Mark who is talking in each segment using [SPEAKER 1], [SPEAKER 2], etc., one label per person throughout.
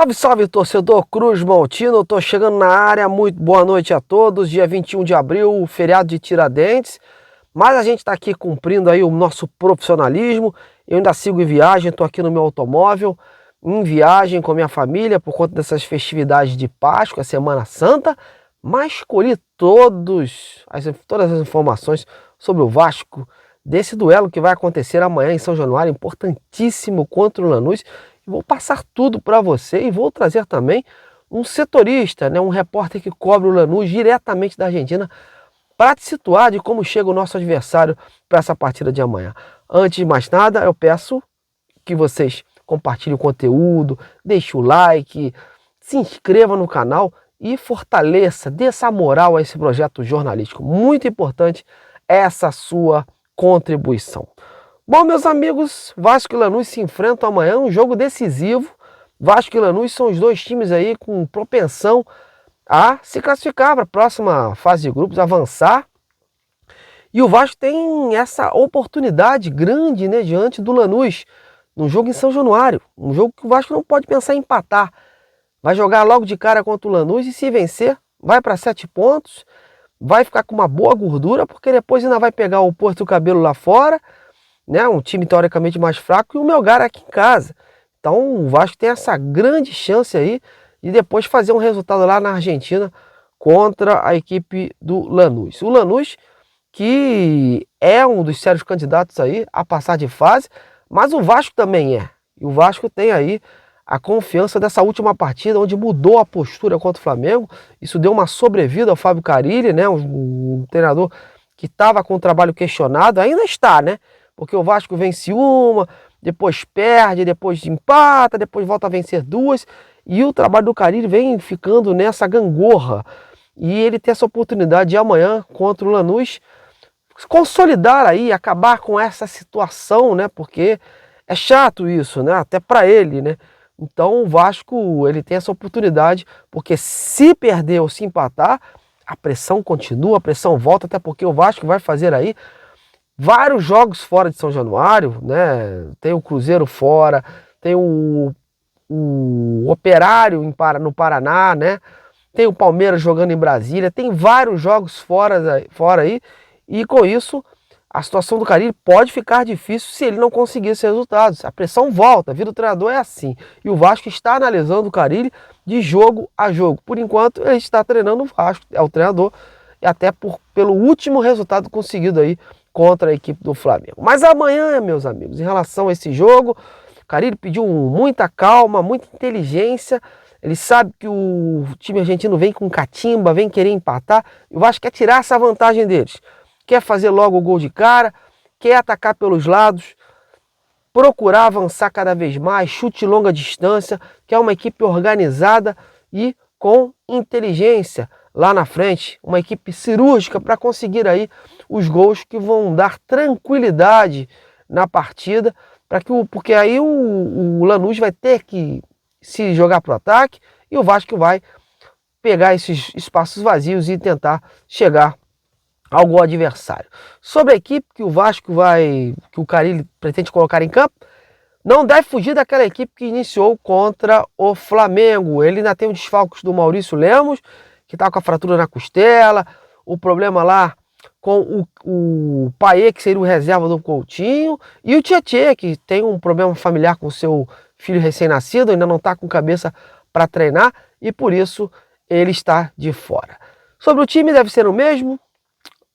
[SPEAKER 1] Salve, salve, torcedor Cruz Maltino, tô chegando na área, muito boa noite a todos, dia 21 de abril, feriado de Tiradentes, mas a gente tá aqui cumprindo aí o nosso profissionalismo, eu ainda sigo em viagem, tô aqui no meu automóvel, em viagem com a minha família, por conta dessas festividades de Páscoa, Semana Santa, mas colhi todas as informações sobre o Vasco, desse duelo que vai acontecer amanhã em São Januário, importantíssimo contra o Lanús. Vou passar tudo para você e vou trazer também um setorista, um repórter que cobre o Lanús diretamente da Argentina, para te situar de como chega o nosso adversário para essa partida de amanhã. Antes de mais nada, eu peço que vocês compartilhem o conteúdo, deixem o like, se inscrevam no canal e fortaleça, dê essa moral a esse projeto jornalístico. Muito importante essa sua contribuição. Bom, meus amigos, Vasco e Lanús se enfrentam amanhã, um jogo decisivo. Vasco e Lanús são os dois times aí com propensão a se classificar para a próxima fase de grupos, avançar. E o Vasco tem essa oportunidade grande, diante do Lanús, num jogo em São Januário. Um jogo que o Vasco não pode pensar em empatar. Vai jogar logo de cara contra o Lanús e se vencer, vai para 7 pontos, vai ficar com uma boa gordura, porque depois ainda vai pegar o Porto do Cabelo lá fora, um time teoricamente mais fraco, e o Melgar aqui em casa. Então o Vasco tem essa grande chance aí de depois fazer um resultado lá na Argentina contra a equipe do Lanús. O Lanús que é um dos sérios candidatos aí a passar de fase, mas o Vasco também é. E o Vasco tem aí a confiança dessa última partida, onde mudou a postura contra o Flamengo. Isso deu uma sobrevida ao Fábio Carille, um treinador que estava com o trabalho questionado, ainda está, porque o Vasco vence uma, depois perde, depois empata, depois volta a vencer duas, e o trabalho do Carille vem ficando nessa gangorra. E ele tem essa oportunidade de amanhã contra o Lanús consolidar aí, acabar com essa situação, porque é chato isso, até para ele, Então o Vasco, ele tem essa oportunidade, porque se perder ou se empatar, a pressão continua, a pressão volta, até porque o Vasco vai fazer aí vários jogos fora de São Januário, Tem o Cruzeiro fora, tem o Operário no Paraná, Tem o Palmeiras jogando em Brasília, tem vários jogos fora aí, e com isso a situação do Carille pode ficar difícil se ele não conseguir esses resultados. A pressão volta, a vida do treinador é assim. E o Vasco está analisando o Carille de jogo a jogo. Por enquanto, ele está treinando o Vasco, é o treinador, e até pelo último resultado conseguido aí contra a equipe do Flamengo. Mas amanhã, meus amigos, em relação a esse jogo, o Carille pediu muita calma, muita inteligência. Ele sabe que o time argentino vem com catimba, vem querer empatar, e o Vasco quer tirar essa vantagem deles. Quer fazer logo o gol de cara, quer atacar pelos lados, procurar avançar cada vez mais, chute longa distância, que é uma equipe organizada e com inteligência lá na frente, uma equipe cirúrgica para conseguir aí os gols que vão dar tranquilidade na partida, porque aí o Lanús vai ter que se jogar para o ataque e o Vasco vai pegar esses espaços vazios e tentar chegar ao gol adversário. Sobre a equipe que o Carille pretende colocar em campo, não deve fugir daquela equipe que iniciou contra o Flamengo. Ele ainda tem os desfalques do Maurício Lemos, que está com a fratura na costela, o problema lá com o Paê, que seria o reserva do Coutinho, e o Tietê, que tem um problema familiar com o seu filho recém-nascido, ainda não está com cabeça para treinar, e por isso ele está de fora. Sobre o time, deve ser o mesmo: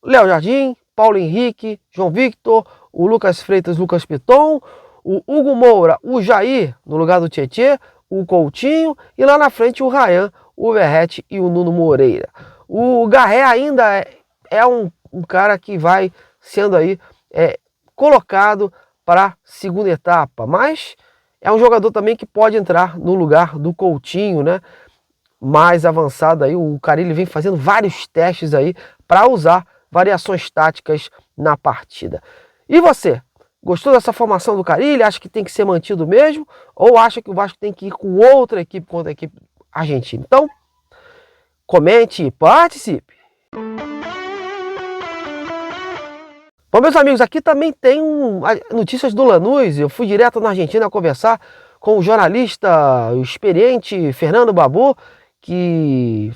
[SPEAKER 1] Léo Jardim, Paulo Henrique, João Victor, o Lucas Freitas, Lucas Piton, o Hugo Moura, o Jair no lugar do Tietê, o Coutinho, e lá na frente o Ryan, o Verratti e o Nuno Moreira. O Garré ainda é um cara que vai sendo aí colocado para a segunda etapa, mas é um jogador também que pode entrar no lugar do Coutinho, mais avançado aí. O Carille vem fazendo vários testes aí para usar variações táticas na partida. E você? Gostou dessa formação do Carille? Acha que tem que ser mantido mesmo? Ou acha que o Vasco tem que ir com outra equipe contra a equipe argentina? Então, comente e participe! Bom, meus amigos, aqui também tem notícias do Lanús. Eu fui direto na Argentina conversar com o jornalista, o experiente Fernando Babu, que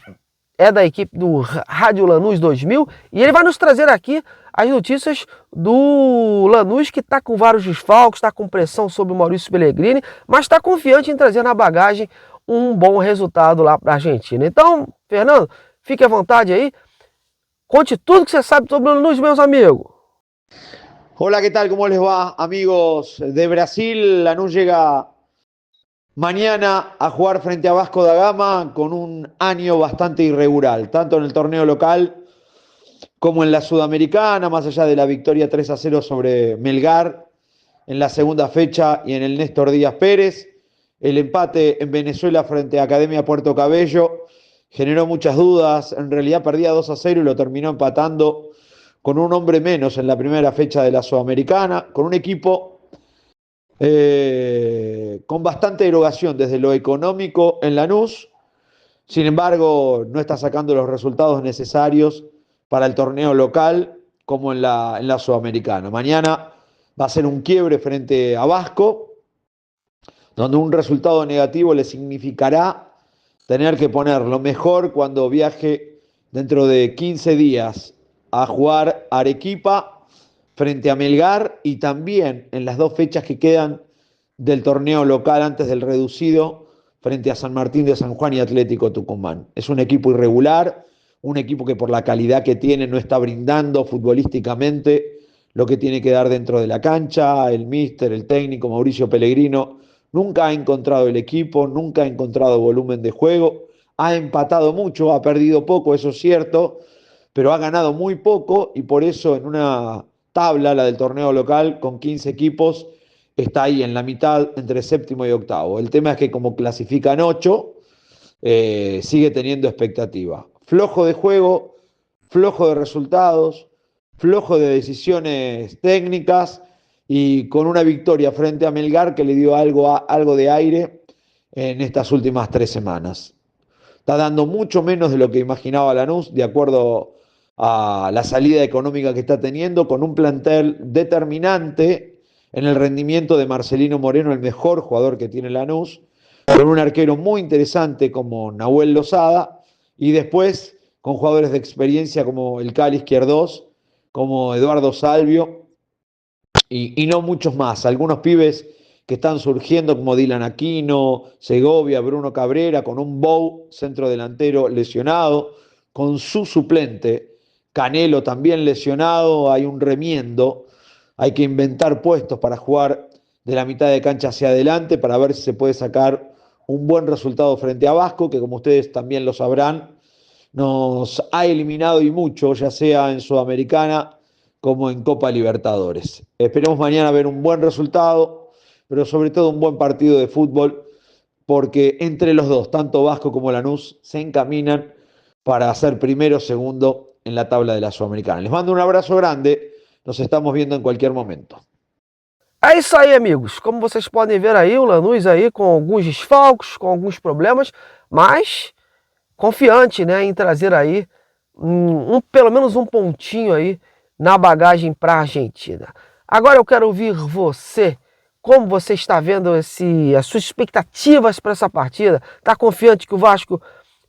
[SPEAKER 1] é da equipe do Rádio Lanús 2000, e ele vai nos trazer aqui as notícias do Lanús, que está com vários desfalques, está com pressão sobre o Maurício Pellegrini, mas está confiante em trazer na bagagem um bom resultado lá para a Argentina. Então, Fernando, fique à vontade aí, conte tudo que você sabe sobre o Lanús, meus amigos.
[SPEAKER 2] Hola, ¿qué tal? ¿Cómo les va, amigos de Brasil? Lanús llega mañana a jugar frente a Vasco da Gama con un año bastante irregular, tanto en el torneo local como en la Sudamericana, más allá de la victoria 3-0 sobre Melgar en la segunda fecha y en el Néstor Díaz Pérez. El empate en Venezuela frente a Academia Puerto Cabello generó muchas dudas. En realidad perdía 2-0 y lo terminó empatando con un hombre menos en la primera fecha de la Sudamericana, con un equipo con bastante erogación desde lo económico en Lanús. Sin embargo, no está sacando los resultados necesarios para el torneo local como en la Sudamericana. Mañana va a ser un quiebre frente a Vasco, donde un resultado negativo le significará tener que poner lo mejor cuando viaje dentro de 15 días a jugar Arequipa frente a Melgar y también en las dos fechas que quedan del torneo local antes del reducido frente a San Martín de San Juan y Atlético Tucumán. Es un equipo irregular, un equipo que por la calidad que tiene no está brindando futbolísticamente lo que tiene que dar dentro de la cancha. El míster, el técnico Mauricio Pellegrino nunca ha encontrado el equipo, nunca ha encontrado volumen de juego, ha empatado mucho, ha perdido poco, eso es cierto, pero ha ganado muy poco y por eso en una tabla, la del torneo local, con 15 equipos, está ahí en la mitad entre séptimo y octavo. El tema es que como clasifican 8, sigue teniendo expectativa. Flojo de juego, flojo de resultados, flojo de decisiones técnicas y con una victoria frente a Melgar que le dio algo de aire en estas últimas 3 semanas. Está dando mucho menos de lo que imaginaba Lanús, de acuerdo a la salida económica que está teniendo, con un plantel determinante en el rendimiento de Marcelino Moreno, el mejor jugador que tiene Lanús, con un arquero muy interesante como Nahuel Lozada, y después con jugadores de experiencia como el Cali Izquierdos, como Eduardo Salvio, y no muchos más. Algunos pibes que están surgiendo como Dylan Aquino, Segovia, Bruno Cabrera, con un Bou, centro delantero lesionado, con su suplente, Canelo también lesionado, hay un remiendo, hay que inventar puestos para jugar de la mitad de cancha hacia adelante para ver si se puede sacar un buen resultado frente a Vasco, que como ustedes también lo sabrán, nos ha eliminado y mucho, ya sea en Sudamericana como en Copa Libertadores. Esperemos mañana ver un buen resultado, pero sobre todo un buen partido de fútbol, porque entre los dos, tanto Vasco como Lanús, se encaminan para ser primero o segundo en la tabla de la Sudamericana. Les mando un abrazo grande, nos estamos viendo en cualquier momento.
[SPEAKER 1] É isso aí, amigos. Como vocês podem ver aí, o Lanús aí com alguns desfalques, com alguns problemas, mas confiante, né, em trazer aí pelo menos um pontinho aí na bagagem para a Argentina. Agora eu quero ouvir você. Como você está vendo as suas expectativas para essa partida? Está confiante que o Vasco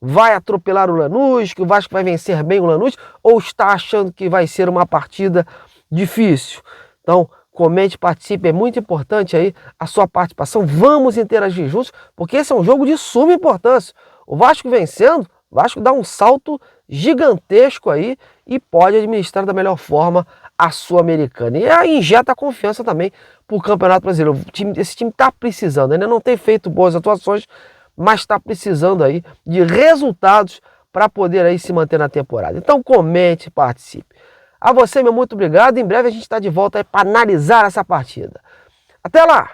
[SPEAKER 1] vai atropelar o Lanús, que o Vasco vai vencer bem o Lanús, ou está achando que vai ser uma partida difícil? Então, comente, participe, é muito importante aí a sua participação. Vamos interagir juntos, porque esse é um jogo de suma importância. O Vasco vencendo, o Vasco dá um salto gigantesco aí e pode administrar da melhor forma a Sul-Americana. E aí injeta a confiança também para o Campeonato Brasileiro. Esse time está precisando, ainda não tem feito boas atuações, mas está precisando aí de resultados para poder aí se manter na temporada. Então comente, participe. A você, meu muito obrigado. Em breve a gente está de volta aí para analisar essa partida. Até lá!